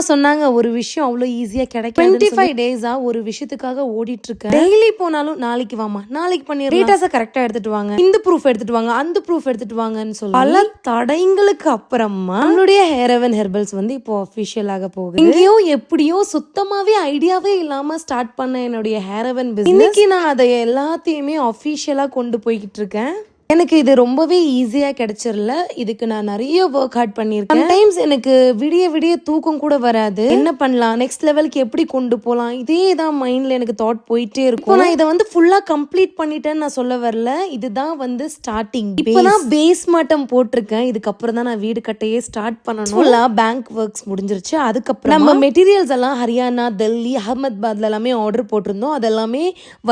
சொன்னாங்க ஒரு விஷயம் அவ்வளோ ஈஸியா கிடைக்கும். 25 டேஸா ஒரு விஷயத்துக்காக ஓடிட்டு இருக்கேன். டெய்லி போனாலும் நாளைக்கு வாமா, நாளைக்கு பண்ணிடலாம், டேட்டாஸை கரெக்டா எடுத்துட்டு வாங்க, இந்த ப்ரூஃப் எடுத்துட்டு வாங்க, அந்த ப்ரூஃப் எடுத்துட்டு வாங்கன்னு சொல்லி பல தடைங்களுக்கு அப்புறமா நம்மளுடைய ஹேர் ஹெவன் ஹெர்பல்ஸ் வந்து இப்போ அஃபிஷியல் ஆக போகுது. எங்கேயோ எப்படியோ சுத்தமாவே ஐடியாவே இல்லாம ஸ்டார்ட் பண்ண என்னுடைய ஹேர் ஹெவன் பிசினஸ் இன்னைக்கு நான் அதை எல்லாத்தையுமே அஃபிஷியலா கொண்டு போய்கிட்டு இருக்கேன். எனக்கு இது ரொம்பவே ஈஸியா கிடைச்சிடல. இதுக்கு நான் நிறைய ஒர்க் ஹார்ட் பண்ணியிருக்கேன். சம்டைம்ஸ் எனக்கு விடிய விடிய தூக்கம் கூட வராது. என்ன பண்ணலாம், நெக்ஸ்ட் லெவலுக்கு எப்படி கொண்டு போகலாம், இதே தான் மைண்ட்ல எனக்கு தாட் போயிட்டே இருக்கும். நான் இதை வந்து ஃபுல்லா கம்ப்ளீட் பண்ணிட்டேன்னு நான் சொல்ல வரல. இதுதான் வந்து ஸ்டார்டிங். இப்பதான் பேஸ் மாட்டம் போட்டிருக்கேன். இதுக்கப்புறம் தான் நான் வீடு கட்டையே ஸ்டார்ட் பண்ணணும். ஃபுல்லா பேங்க் ஒர்க்ஸ் முடிஞ்சிருச்சு. அதுக்கப்புறம் நம்ம மெட்டீரியல்ஸ் எல்லாம் ஹரியானா, டெல்லி, அகமதாபாத்ல எல்லாமே ஆர்டர் போட்டிருந்தோம். அதெல்லாமே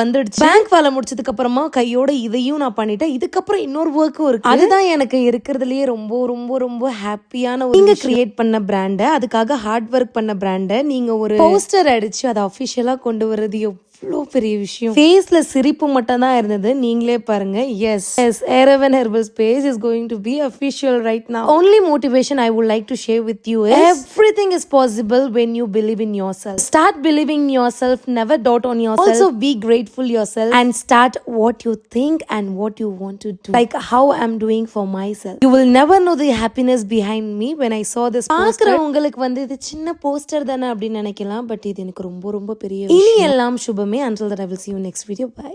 வந்துடுச்சு. பேங்க் வேலை முடிச்சதுக்கு அப்புறமா கையோட இதையும் நான் பண்ணிட்டேன். இதுக்கப்புறம் இன்னொரு ஒர்க்கும் இருக்கு. அதுதான் எனக்கு இருக்கிறதுலயே ரொம்ப ரொம்ப ரொம்ப ஹாப்பியான ஒரு நீங்க கிரியேட் பண்ண பிராண்ட், அதுக்காக ஹார்ட் ஒர்க் பண்ண பிராண்ட் நீங்க ஒரு போஸ்டர் அடிச்சு அதை அபிஷியலா கொண்டு வர்றது எவ்வளோ பெரிய விஷயம். ஃபேஸ்ல சிரிப்பு மட்டும் தான் இருந்தது. நீங்களே பாருங்க. S Hair Heaven Herbals page is going to be official right now. Only motivation I would like to share with you is everything is possible when you believe in yourself. Start believing in yourself, never doubt on yourself. Also be grateful yourself and start what you think and what you want to do. Like how I'm doing for myself. You will never know the happiness behind me when I saw this poster. உங்களுக்கு வந்து இது சின்ன poster தானே அப்படின்னு நினைக்கலாம். But இது எனக்கு ரொம்ப ரொம்ப பெரிய விஷயம். இனி எல்லாம் சுபமே. Until that I will see you next video. Bye.